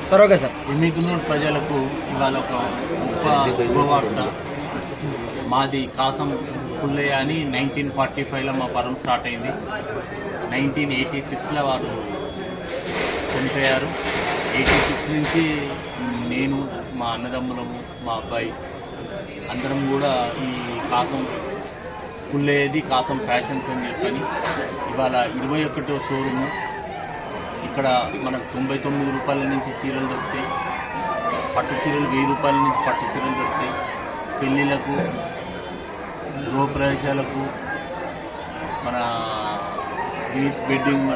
Sir okay sir. Emmiganur ప్రజలకు ఇవాళ ఒక గొప్ప శుభవార్త. మాది కాసం పుల్లయ్య అని 1945లో మా పరం స్టార్ట్ అయింది. 1986లో వారు చనిపోయారు. 86 నుంచి నేను, మా అన్నదమ్ములము, మా అబ్బాయి అందరం కూడా ఈ కాసం పుల్లయ్యది కాసం ఫ్యాషన్స్ అని చెప్పని ఇవాళ 21వ షోరూము. ఇక్కడ మనకు 99 రూపాయల నుంచి చీరలు దొరుకుతాయి. పట్టు చీరలు 1000 రూపాయల నుంచి పట్టు చీరలు దొరుకుతాయి. పెళ్ళిళ్ళకు, గృహప్రవేశాలకు, మన వెడ్డింగ్,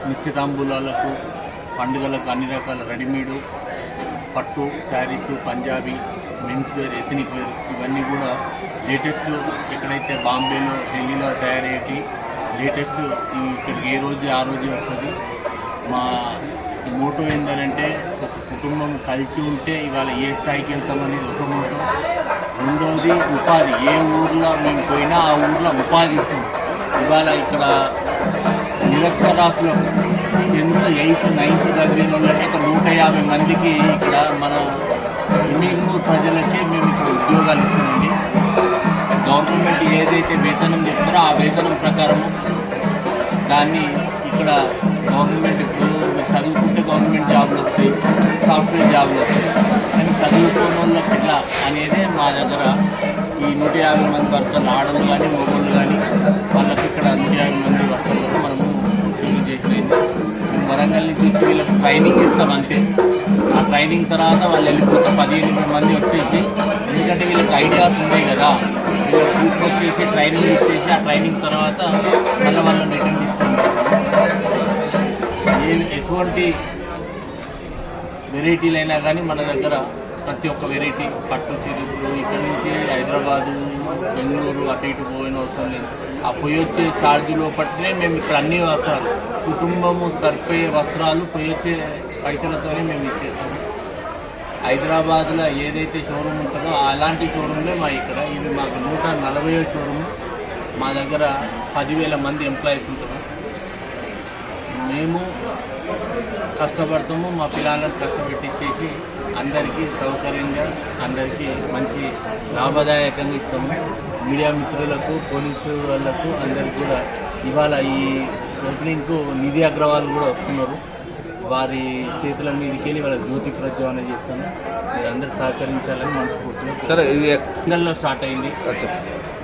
నిశ్చితాంబూలాలకు, పండుగలకు అన్ని రకాల రెడీమేడు పట్టు saris, Punjabi, men's wear, ethnic wear ఇవన్నీ కూడా లేటెస్ట్ ఎక్కడైతే బాంబేలో, ఢిల్లీలో తయారయ్యేటి లేటెస్ట్ ఇక్కడికి ఏ రోజు ఆ రోజు వస్తుంది. మా మోటో ఏంటంటే ఒక కుటుంబం కలిసి ఉంటే ఇవాళ ఏ స్థాయికి వెళ్తామనేది ఒక మోటో. రెండవది ఉపాధి. ఏ ఊర్లో మేము పోయినా ఆ ఊర్లో ఉపాధి ఇస్తాం. ఇవాళ ఇక్కడ నిరక్షరాస్యులు 10th, 8th, 9th చదివిన వాళ్ళకి ఒక 150 మందికి ఇక్కడ మన ఎమ్మిగనూరు ప్రజలకే మేము ఇక్కడ ఉద్యోగాలు ఇస్తామండి. గవర్నమెంట్ ఏదైతే వేతనం చెప్తారో ఆ వేతనం ప్రకారం దాన్ని ఇక్కడ గవర్నమెంట్ ఇప్పుడు చదువుకుంటే గవర్నమెంట్ జాబులు వస్తాయి, సాఫ్ట్వేర్ జాబులు వస్తాయి. కానీ చదువుకోని వాళ్ళకి ఎట్లా అనేదే మా దగ్గర ఈ 150 మంది వర్కర్లు, ఆడలు కానీ మొగోళ్ళు కానీ వాళ్ళకి ఇక్కడ 150 మంది వర్కర్లు మనము ఉద్యోగం చేసేది. మేము వరంగల్ నుంచి వీళ్ళకి ట్రైనింగ్ ఇస్తాం అంతే. ఆ ట్రైనింగ్ తర్వాత వాళ్ళు వెళ్ళిపోతే 15 మంది వచ్చేసి, ఎందుకంటే వీళ్ళకి ఐడియాస్ ఉన్నాయి కదా, వీళ్ళకి తీసుకొచ్చేసి ట్రైనింగ్ ఇచ్చేసి ఆ ట్రైనింగ్ తర్వాత మళ్ళీ వాళ్ళని రిటర్న్ తీసుకుంటాం. ఎటువంటి వెరైటీలైనా కానీ మన దగ్గర ప్రతి ఒక్క వెరైటీ పట్టు చీరలు ఇక్కడి నుంచి హైదరాబాదు, బెంగళూరు అటు ఇటు పోయిన అవసరం లేదు. ఆ పొయ్యి వచ్చే ఛార్జీలో పట్టినే మేము ఇక్కడ అన్ని వస్త్రాలు, కుటుంబము సరిపోయే వస్త్రాలు పొయ్యి వచ్చే పైసలతోనే మేము ఇచ్చేస్తాము. హైదరాబాద్లో ఏదైతే షోరూమ్ ఉంటుందో అలాంటి షోరూమ్లే మా ఇక్కడ. ఇది మాకు 140వ షోరూమ్. మా దగ్గర 10,000 మంది ఎంప్లాయీస్ ఉంటారు. మేము కష్టపడతాము, మా పిల్లలను కష్టపెట్టించేసి అందరికీ సౌకర్యంగా, అందరికీ మంచి లాభదాయకంగా ఇస్తాము. మీడియా మిత్రులకు, పోలీసు వాళ్ళకు అందరికీ కూడా ఇవాళ ఈ ఓపెనింగ్కు నిధి అగ్రవాల్ కూడా వస్తున్నారు. వారి చేతుల మీదకి వెళ్ళి వాళ్ళ జ్యోతి ప్రజ్వలన చేస్తాను. మీరు అందరూ సహకరించాలని మనస్ఫూర్తిగా. సరే, ఇది వరంగల్లో స్టార్ట్ అయింది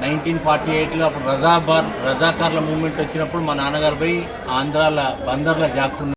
1948లో. అప్పుడు రజాకార్ల మూవ్మెంట్ వచ్చినప్పుడు మా నాన్నగారు పోయి ఆంధ్రాల బందర్ల జాక్కున్నారు.